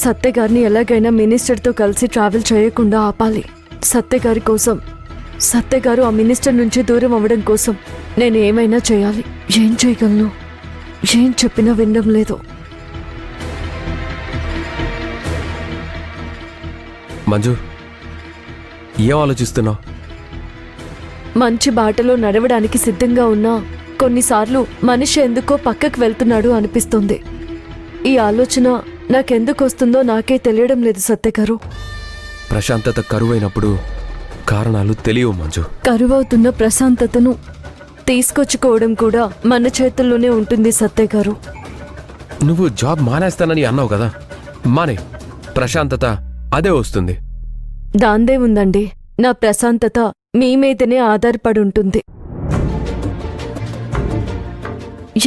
సత్య గారిని ఎలాగైనా మినిస్టర్తో కలిసి ట్రావెల్ చేయకుండా ఆపాలి. సత్య గారి కోసం, సత్య గారు ఆ మినిస్టర్ నుంచి దూరం అవ్వడం కోసం నేను ఏమైనా చేయాలి. ఏం చేయగలను? ఏం చెప్పినా వినడం లేదు. మంజు, ఏం ఆలోచిస్తున్నావు? మంచి బాటలో నడవడానికి సిద్ధంగా ఉన్నా కొన్నిసార్లు మనిషి ఎందుకో పక్కకు వెళ్తున్నాడు అనిపిస్తుంది. ఈ ఆలోచన నాకెందుకు వస్తుందో నాకే తెలియడం లేదు సత్య గారు. ప్రశాంతత కరువైనప్పుడు కారణాలు తెలియవు మంజు. కరువవుతున్న ప్రశాంతతను తీసుకొచ్చుకోవడం కూడా మన చేతుల్లోనే ఉంటుంది సత్య గారు. నువ్వు జాబ్ మానేస్తానని అన్నావు కదా, మానే. ప్రశాంతత అదే వస్తుంది. దాందే ఉందండి. నా ప్రశాంతత మీ మీదనే ఆధారపడి ఉంటుంది.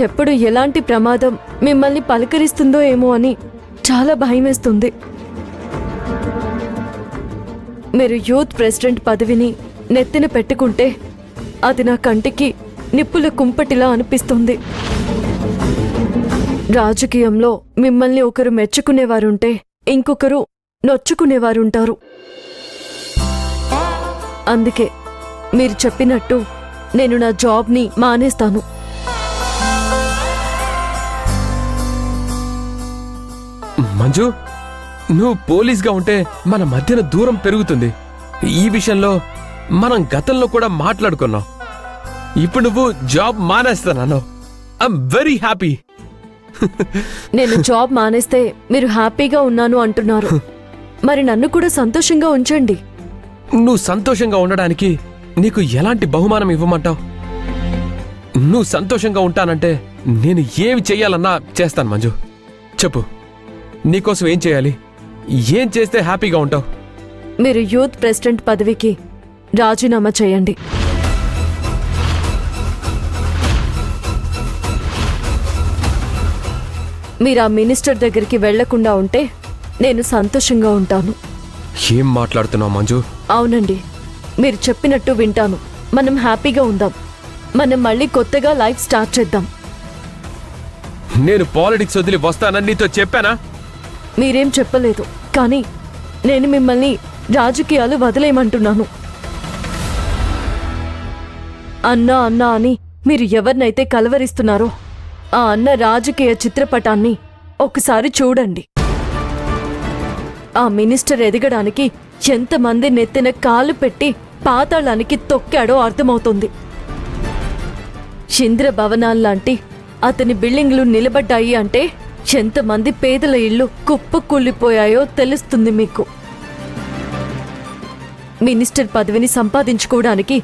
ఎప్పుడు ఎలాంటి ప్రమాదం మిమ్మల్ని పలకరిస్తుందో ఏమో అని చాలా భయమేస్తుంది. మీరు యూత్ ప్రెసిడెంట్ పదవిని నెత్తిన పెట్టుకుంటే అది నా కంటికి నిప్పుల కుంపటిలా అనిపిస్తుంది. రాజకీయంలో మిమ్మల్ని ఒకరు మెచ్చుకునేవారుంటే ఇంకొకరు నొచ్చుకునేవారుంటారు. అందుకే మీరు చెప్పినట్టు నేను నా జాబ్ని మానేస్తాను. మంజు, నువ్వు పోలీస్గా ఉంటే మన మధ్యన దూరం పెరుగుతుంది. ఈ విషయంలో మనం గతంలో కూడా మాట్లాడుకున్నాం. ఇప్పుడు నువ్వు జాబ్ మానేస్తానన్నావు. I'm very happy. నేను జాబ్ మానేస్తే మీరు హ్యాపీగా ఉన్నాను అంటున్నారు. మరి నన్ను కూడా సంతోషంగా ఉంచండి. నువ్వు సంతోషంగా ఉండడానికి నీకు ఎలాంటి బహుమానం ఇవ్వమంటావు? నువ్వు సంతోషంగా ఉంటానంటే నేను ఏమి చెయ్యాలన్నా చేస్తాను. మంజు, చెప్పు, నీకోసం ఏం చేయాలి? ఏం చేస్తే హ్యాపీగా ఉంటావు? మీరు యూత్ ప్రెసిడెంట్ పదవికి రాజీనామా చేయండి. మీరు ఆ మినిస్టర్ దగ్గరికి వెళ్లకుండా ఉంటే నేను సంతోషంగా ఉంటాను. ఏం మాట్లాడుతున్నావు మంజు? అవునండి, మీరు చెప్పినట్టు వింటాను. మనం హ్యాపీగా ఉందాం. మనం మళ్ళీ కొత్తగా లైఫ్ స్టార్ట్ చేద్దాం. నేను పాలిటిక్స్ వదిలి వస్తానని నీతో చెప్పానా? మీరేం చెప్పలేదు, కానీ నేను మిమ్మల్ని రాజకీయాలు వదిలేయమంటున్నాను. అన్నా అన్నా అని మీరు ఎవరినైతే కలవరిస్తున్నారో ఆ అన్న రాజకీయ చిత్రపటాన్ని ఒకసారి చూడండి. ఆ మినిస్టర్ ఎదగడానికి ఎంతమంది నెత్తిన కాలు పెట్టి పాతాళానికి తొక్కాడో అర్థమవుతుంది. ఇంద్ర భవనాల్లాంటి అతని బిల్డింగ్లు నిలబడ్డాయి అంటే ఎంతమంది పేదల ఇళ్లు కుప్పకూలిపోయాయో తెలుస్తుంది మీకు. మినిస్టర్ పదవిని సంపాదించుకోవడానికి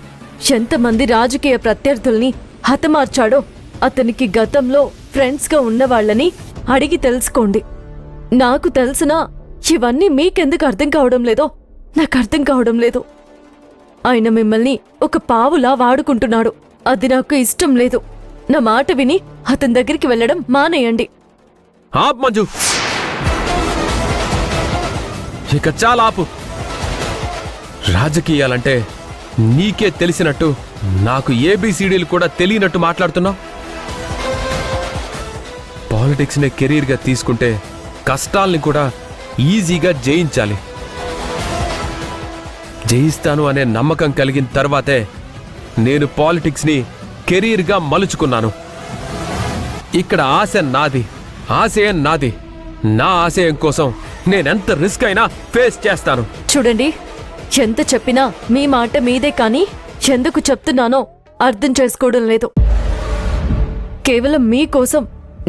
ఎంతమంది రాజకీయ ప్రత్యర్థుల్ని హతమార్చాడో అతనికి గతంలో ఫ్రెండ్స్గా ఉన్నవాళ్లని అడిగి తెలుసుకోండి. నాకు తెలిసినా ఇవన్నీ మీకెందుకు అర్థం కావడం లేదో నాకు అర్థం కావడం లేదు. ఆయన మిమ్మల్ని ఒక పావులా వాడుకుంటున్నాడు. అది నాకు ఇష్టం లేదు. నా మాట విని అతని దగ్గరికి వెళ్ళడం మానేయండి. మంజు, ఇక చాలా ఆపు. రాజకీయాలంటే నీకే తెలిసినట్టు నాకు ఏబిసిడీలు కూడా తెలియనట్టు మాట్లాడుతున్నావు. పాలిటిక్స్ని కెరీర్గా తీసుకుంటే కష్టాల్ని కూడా ఈజీగా జయించాలి. జయిస్తాను అనే నమ్మకం కలిగిన తర్వాతే నేను పాలిటిక్స్ని కెరీర్గా మలుచుకున్నాను. ఇక్కడ ఆశ నాది, ఆశయం నాది. నా ఆశయం కోసం నేనెంత రిస్క్ అయినా ఫేస్ చేస్తాను. చూడండి, ఎంత చెప్పినా మీ మాట మీదే, కానీ ఎందుకు చెప్తున్నానో అర్థం చేసుకోవడం లేదు. కేవలం మీకోసం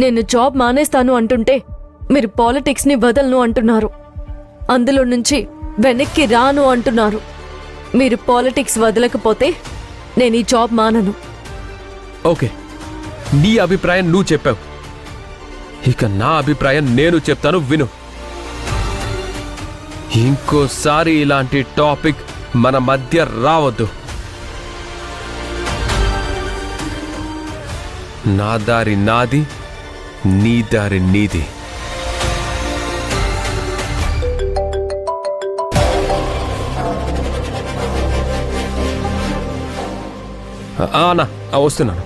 నేను జాబ్ మానేస్తాను అంటుంటే మీరు పాలిటిక్స్ని వదలను అంటున్నారు. అందులో నుంచి వెనక్కి రాను అంటున్నారు. మీరు పాలిటిక్స్ వదలకపోతే నేను ఈ జాబ్ మానను. ఓకే, నీ అభిప్రాయం నువ్వు చెప్పావు. ఇక నా అభిప్రాయం నేను చెప్తాను, విను. ఇంకోసారి ఇలాంటి టాపిక్ మన మధ్య రావద్దు. నా దారి నాది, నీ దారి నీది. అన్నా, వస్తున్నాను.